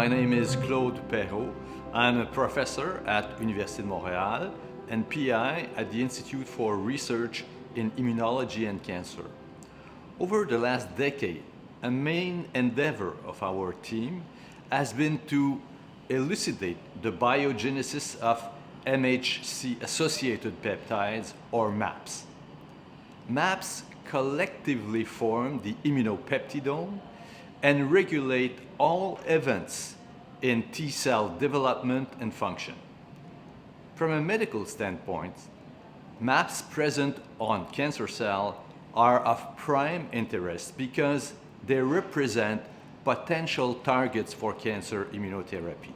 my name is Claude Perreault. I'm a professor at Université de Montréal and PI at the Institute for Research in Immunology and Cancer. Over the last decade, a main endeavor of our team has been to elucidate the biogenesis of MHC-associated peptides, or MAPs. MAPs collectively form the immunopeptidome and regulate all events in T-cell development and function. From a medical standpoint, MAPs present on cancer cells are of prime interest because they represent potential targets for cancer immunotherapy.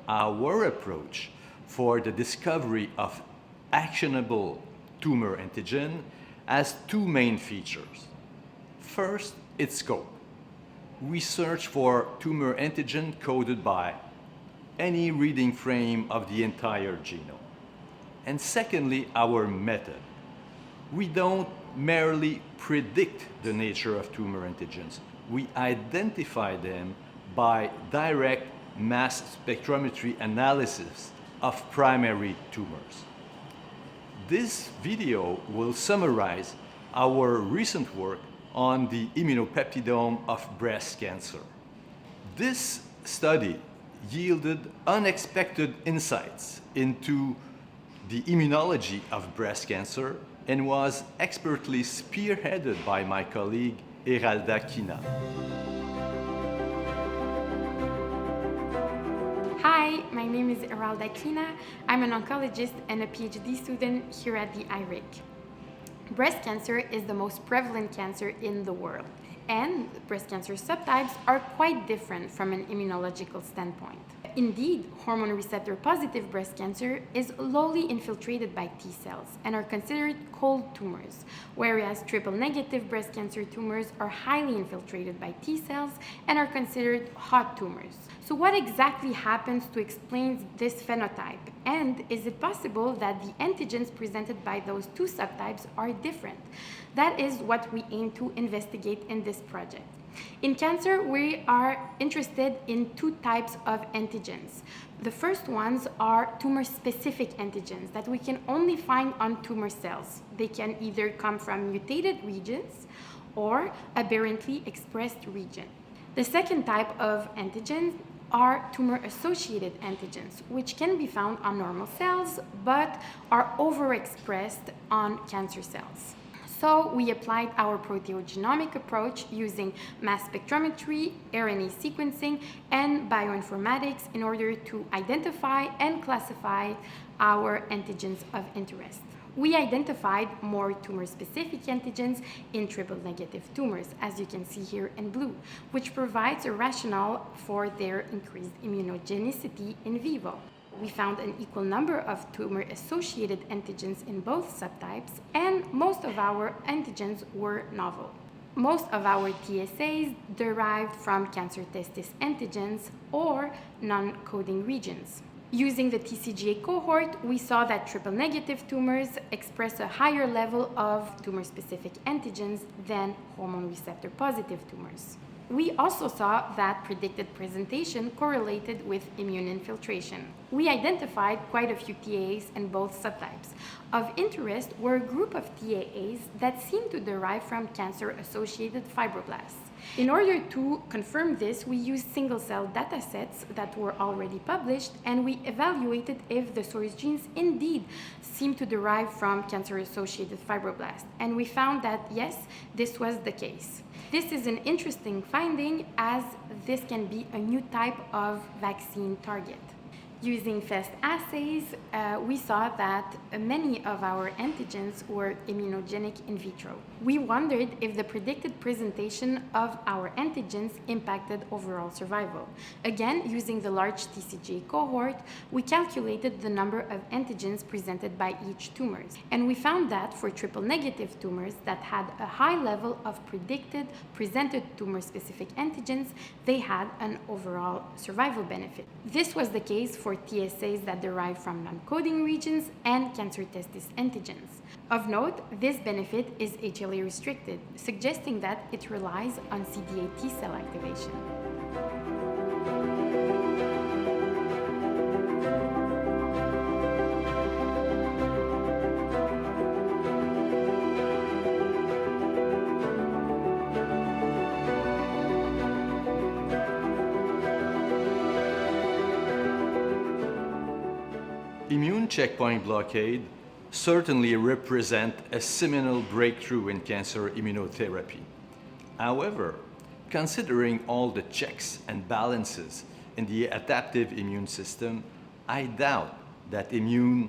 Our approach for the discovery of actionable tumor antigen has two main features. First, its scope. We search for tumor antigen coded by any reading frame of the entire genome. And secondly, our method. We don't merely predict the nature of tumor antigens. We identify them by direct mass spectrometry analysis of primary tumors. This video will summarize our recent work on the immunopeptidome of breast cancer. This study yielded unexpected insights into the immunology of breast cancer and was expertly spearheaded by my colleague Eralda Kina. Hi, my name is Eralda Kina. I'm an oncologist and a PhD student here at the IRIC. Breast cancer is the most prevalent cancer in the world, and breast cancer subtypes are quite different from an immunological standpoint. Indeed, hormone receptor positive breast cancer is lowly infiltrated by T cells and are considered cold tumors, whereas triple negative breast cancer tumors are highly infiltrated by T cells and are considered hot tumors. So what exactly happens to explain this phenotype? And is it possible that the antigens presented by those two subtypes are different? That is what we aim to investigate in this project. In cancer, we are interested in two types of antigens. The first ones are tumor-specific antigens that we can only find on tumor cells. They can either come from mutated regions or aberrantly expressed region. The second type of antigens are tumor-associated antigens, which can be found on normal cells but are overexpressed on cancer cells. So we applied our proteogenomic approach using mass spectrometry, RNA sequencing, and bioinformatics in order to identify and classify our antigens of interest. We identified more tumor-specific antigens in triple-negative tumors, as you can see here in blue, which provides a rationale for their increased immunogenicity in vivo. We found an equal number of tumor-associated antigens in both subtypes, and most of our antigens were novel. Most of our TSAs derived from cancer testis antigens or non-coding regions. Using the TCGA cohort, we saw that triple-negative tumors express a higher level of tumor-specific antigens than hormone receptor-positive tumors. We also saw that predicted presentation correlated with immune infiltration. We identified quite a few TAAs in both subtypes. Of interest were a group of TAAs that seemed to derive from cancer-associated fibroblasts. In order to confirm this, we used single-cell datasets that were already published, and we evaluated if the source genes indeed seem to derive from cancer-associated fibroblasts. And we found that yes, this was the case. This is an interesting finding, as this can be a new type of vaccine target. Using FAST assays, we saw that many of our antigens were immunogenic in vitro. We wondered if the predicted presentation of our antigens impacted overall survival. Again, using the large TCGA cohort, we calculated the number of antigens presented by each tumor. And we found that for triple-negative tumors that had a high level of predicted presented tumor-specific antigens, they had an overall survival benefit. This was the case for TSAs that derive from non-coding regions and cancer testis antigens. Of note, this benefit is HLA restricted, suggesting that it relies on CD8 T cell activation. checkpoint blockade certainly represent a seminal breakthrough in cancer immunotherapy. However, considering all the checks and balances in the adaptive immune system, I doubt that immune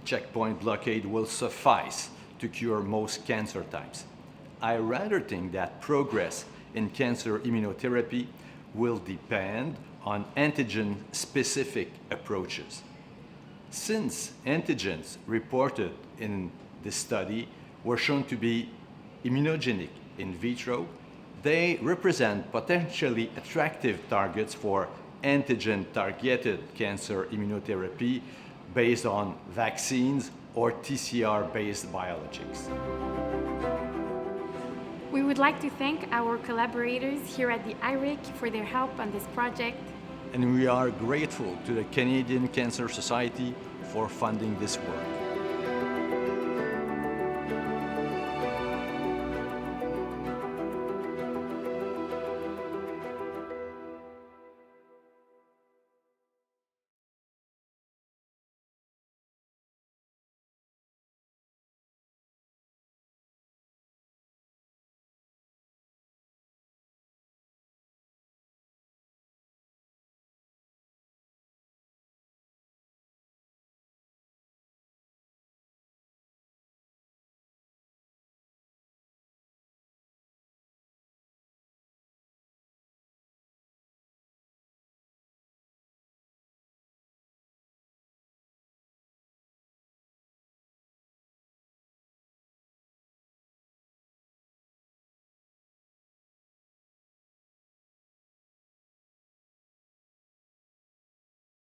checkpoint blockade will suffice to cure most cancer types. I rather think that progress in cancer immunotherapy will depend on antigen-specific approaches. Since antigens reported in this study were shown to be immunogenic in vitro, they represent potentially attractive targets for antigen-targeted cancer immunotherapy based on vaccines or TCR-based biologics. We would like to thank our collaborators here at the IRIC for their help on this project. And we are grateful to the Canadian Cancer Society for funding this work.